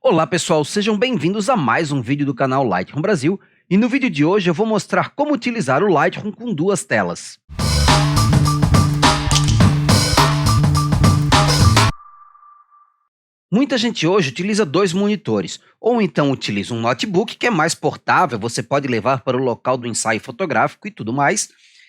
Olá pessoal, sejam bem-vindos a mais um vídeo do canal Lightroom Brasil, e no vídeo de hoje eu vou mostrar como utilizar o Lightroom com duas telas. Muita gente hoje utiliza dois monitores, ou então utiliza um notebook que é mais portável, você pode levar para o local do ensaio fotográfico e tudo mais,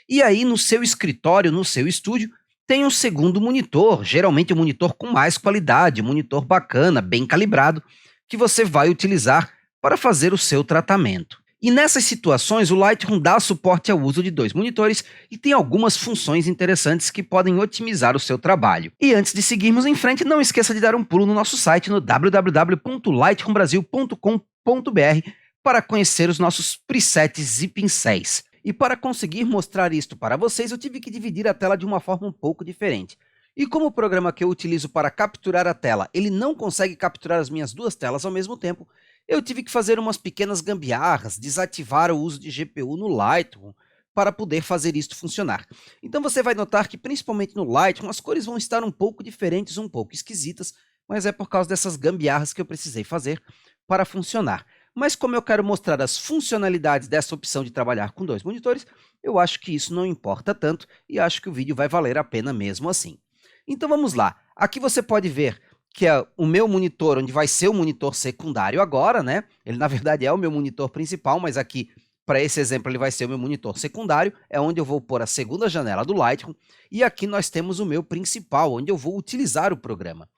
e aí no seu escritório, no seu estúdio, tem um segundo monitor, geralmente um monitor com mais qualidade, um monitor bacana, bem calibrado, que você vai utilizar para fazer o seu tratamento. E nessas situações, o Lightroom dá suporte ao uso de dois monitores e tem algumas funções interessantes que podem otimizar o seu trabalho. E antes de seguirmos em frente, não esqueça de dar um pulo no nosso site no www.lightroombrasil.com.br para conhecer os nossos presets e pincéis. E para conseguir mostrar isto para vocês, eu tive que dividir a tela de uma forma um pouco diferente. E como o programa que eu utilizo para capturar a tela, ele não consegue capturar as minhas duas telas ao mesmo tempo, eu tive que fazer umas pequenas gambiarras, desativar o uso de GPU no Lightroom para poder fazer isto funcionar. Então você vai notar que principalmente no Lightroom as cores vão estar um pouco diferentes, um pouco esquisitas, mas é por causa dessas gambiarras que eu precisei fazer para funcionar. Mas como eu quero mostrar as funcionalidades dessa opção de trabalhar com dois monitores, eu acho que isso não importa tanto e acho que o vídeo vai valer a pena mesmo assim. Então vamos lá, aqui você pode ver que é o meu monitor, onde vai ser o monitor secundário agora, né? Ele na verdade é o meu monitor principal, mas aqui para esse exemplo ele vai ser o meu monitor secundário, é onde eu vou pôr a segunda janela do Lightroom, e aqui nós temos o meu principal, onde eu vou utilizar o programa.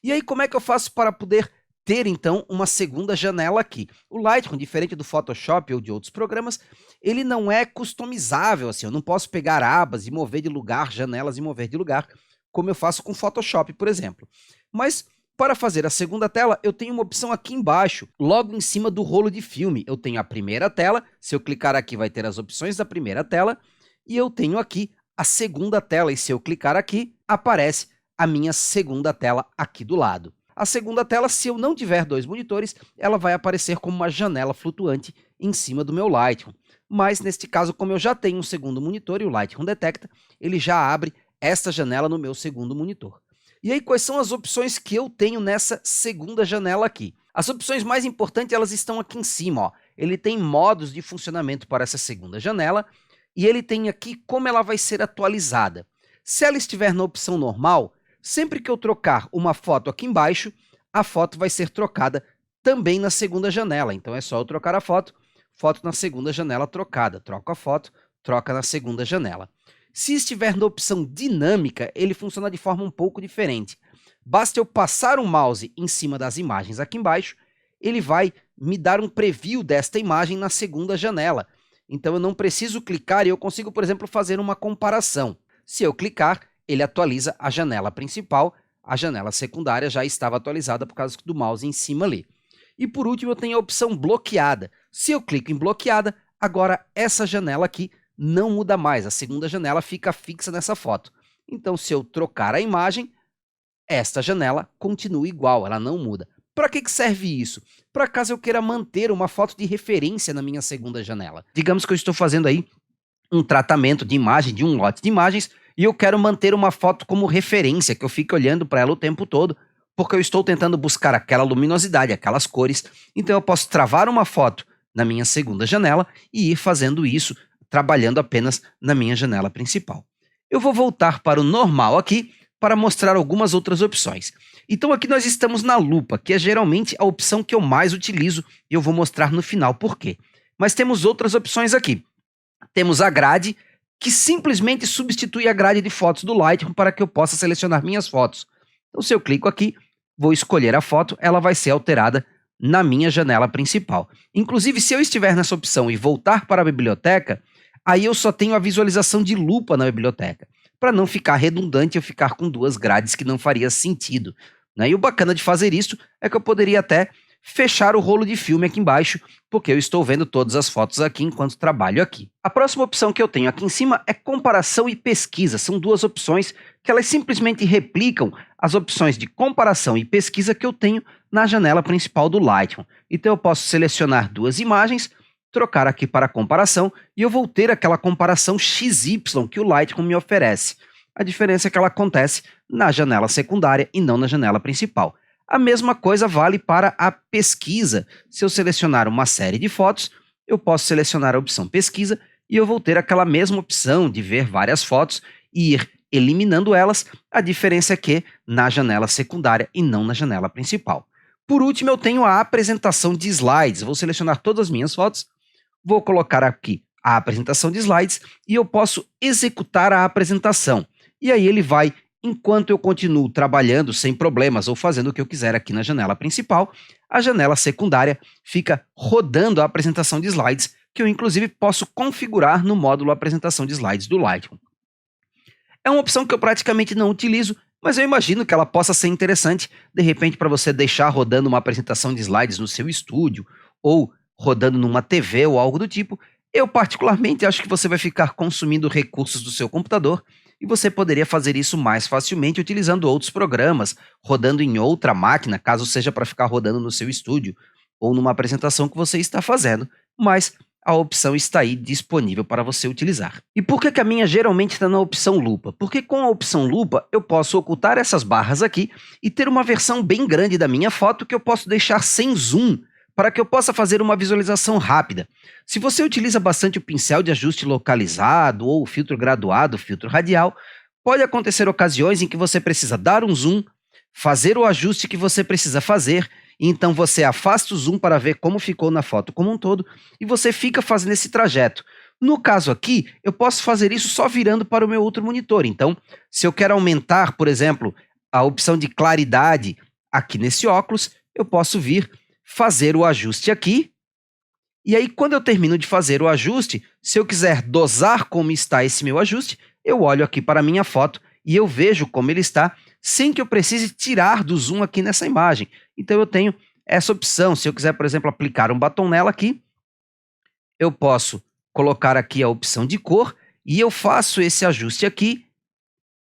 E aí como é que eu faço para poder ter então uma segunda janela aqui? O Lightroom, diferente do Photoshop ou de outros programas, ele não é customizável, assim, eu não posso pegar abas e mover de lugar, janelas e mover de lugar, como eu faço com Photoshop, por exemplo. Mas para fazer a segunda tela, eu tenho uma opção aqui embaixo, logo em cima do rolo de filme. Eu tenho a primeira tela, se eu clicar aqui vai ter as opções da primeira tela, e eu tenho aqui a segunda tela, e se eu clicar aqui, aparece a minha segunda tela aqui do lado. A segunda tela, se eu não tiver dois monitores, ela vai aparecer como uma janela flutuante em cima do meu Lightroom. Mas neste caso, como eu já tenho um segundo monitor e o Lightroom detecta, ele já abre esta janela no meu segundo monitor. E aí, quais são as opções que eu tenho nessa segunda janela aqui? As opções mais importantes, elas estão aqui em cima, ó. Ele tem modos de funcionamento para essa segunda janela, e ele tem aqui como ela vai ser atualizada. Se ela estiver na opção normal, sempre que eu trocar uma foto aqui embaixo, a foto vai ser trocada também na segunda janela. Então é só eu trocar a foto, foto na segunda janela trocada. Troco a foto, troca na segunda janela. Se estiver na opção dinâmica, ele funciona de forma um pouco diferente. Basta eu passar o mouse em cima das imagens aqui embaixo, ele vai me dar um preview desta imagem na segunda janela. Então eu não preciso clicar e eu consigo, por exemplo, fazer uma comparação. Se eu clicar, ele atualiza a janela principal, a janela secundária já estava atualizada por causa do mouse em cima ali. E por último eu tenho a opção bloqueada. Se eu clico em bloqueada, agora essa janela aqui não muda mais, a segunda janela fica fixa nessa foto. Então, se eu trocar a imagem, esta janela continua igual, ela não muda. Para que serve isso? Para caso eu queira manter uma foto de referência na minha segunda janela. Digamos que eu estou fazendo aí um tratamento de imagem, de um lote de imagens, e eu quero manter uma foto como referência, que eu fique olhando para ela o tempo todo, porque eu estou tentando buscar aquela luminosidade, aquelas cores. Então eu posso travar uma foto na minha segunda janela e ir fazendo isso, trabalhando apenas na minha janela principal. Eu vou voltar para o normal aqui para mostrar algumas outras opções. Então aqui nós estamos na lupa, que é geralmente a opção que eu mais utilizo e eu vou mostrar no final por quê. Mas temos outras opções aqui. Temos a grade, que simplesmente substitui a grade de fotos do Lightroom para que eu possa selecionar minhas fotos. Então se eu clico aqui, vou escolher a foto, ela vai ser alterada na minha janela principal. Inclusive, se eu estiver nessa opção e voltar para a biblioteca, aí eu só tenho a visualização de lupa na biblioteca, para não ficar redundante eu ficar com duas grades que não faria sentido, né? E o bacana de fazer isso é que eu poderia até fechar o rolo de filme aqui embaixo, porque eu estou vendo todas as fotos aqui enquanto trabalho aqui. A próxima opção que eu tenho aqui em cima é comparação e pesquisa. São duas opções que elas simplesmente replicam as opções de comparação e pesquisa que eu tenho na janela principal do Lightroom. Então eu posso selecionar duas imagens, trocar aqui para comparação e eu vou ter aquela comparação XY que o Lightroom me oferece. A diferença é que ela acontece na janela secundária e não na janela principal. A mesma coisa vale para a pesquisa. Se eu selecionar uma série de fotos, eu posso selecionar a opção pesquisa e eu vou ter aquela mesma opção de ver várias fotos e ir eliminando elas. A diferença é que na janela secundária e não na janela principal. Por último, eu tenho a apresentação de slides. Vou selecionar todas as minhas fotos, vou colocar aqui a apresentação de slides e eu posso executar a apresentação. E aí ele vai, enquanto eu continuo trabalhando sem problemas ou fazendo o que eu quiser aqui na janela principal, a janela secundária fica rodando a apresentação de slides, que eu inclusive posso configurar no módulo apresentação de slides do Lightroom. É uma opção que eu praticamente não utilizo, mas eu imagino que ela possa ser interessante, de repente, para você deixar rodando uma apresentação de slides no seu estúdio, ou rodando numa TV ou algo do tipo. Eu particularmente acho que você vai ficar consumindo recursos do seu computador e você poderia fazer isso mais facilmente utilizando outros programas, rodando em outra máquina, caso seja para ficar rodando no seu estúdio ou numa apresentação que você está fazendo, mas a opção está aí disponível para você utilizar. E por que a minha geralmente está na opção lupa? Porque com a opção lupa eu posso ocultar essas barras aqui e ter uma versão bem grande da minha foto que eu posso deixar sem zoom, para que eu possa fazer uma visualização rápida. Se você utiliza bastante o pincel de ajuste localizado ou o filtro graduado, filtro radial, pode acontecer ocasiões em que você precisa dar um zoom, fazer o ajuste que você precisa fazer, e então você afasta o zoom para ver como ficou na foto como um todo, e você fica fazendo esse trajeto. No caso aqui, eu posso fazer isso só virando para o meu outro monitor. Então, se eu quero aumentar, por exemplo, a opção de claridade aqui nesse óculos, eu posso vir fazer o ajuste aqui, e aí quando eu termino de fazer o ajuste, se eu quiser dosar como está esse meu ajuste, eu olho aqui para a minha foto e eu vejo como ele está, sem que eu precise tirar do zoom aqui nessa imagem. Então eu tenho essa opção. Se eu quiser, por exemplo, aplicar um batom nela aqui, eu posso colocar aqui a opção de cor e eu faço esse ajuste aqui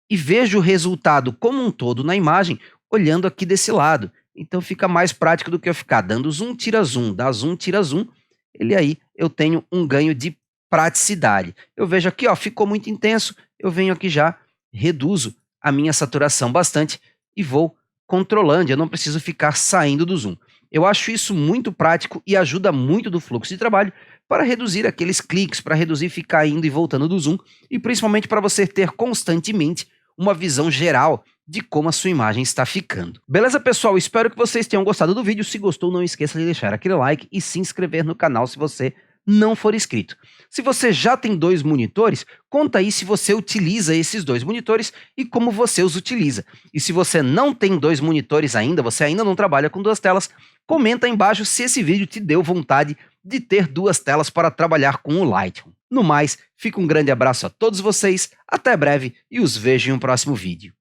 e vejo o resultado como um todo na imagem, olhando aqui desse lado. Então fica mais prático do que eu ficar dando zoom, tira zoom, dá zoom, tira zoom. Ele aí eu tenho um ganho de praticidade. Eu vejo aqui, ó, ficou muito intenso, eu venho aqui já, reduzo a minha saturação bastante e vou controlando, eu não preciso ficar saindo do zoom. Eu acho isso muito prático e ajuda muito do fluxo de trabalho para reduzir aqueles cliques, para reduzir ficar indo e voltando do zoom e principalmente para você ter constantemente uma visão geral de como a sua imagem está ficando. Beleza, pessoal? Espero que vocês tenham gostado do vídeo. Se gostou, não esqueça de deixar aquele like e se inscrever no canal se você não for inscrito. Se você já tem 2 monitores, conta aí se você utiliza esses 2 monitores e como você os utiliza. E se você não tem 2 monitores ainda, você ainda não trabalha com 2 telas, comenta aí embaixo se esse vídeo te deu vontade de ter 2 telas para trabalhar com o Lightroom. No mais, fica um grande abraço a todos vocês, até breve e os vejo em um próximo vídeo.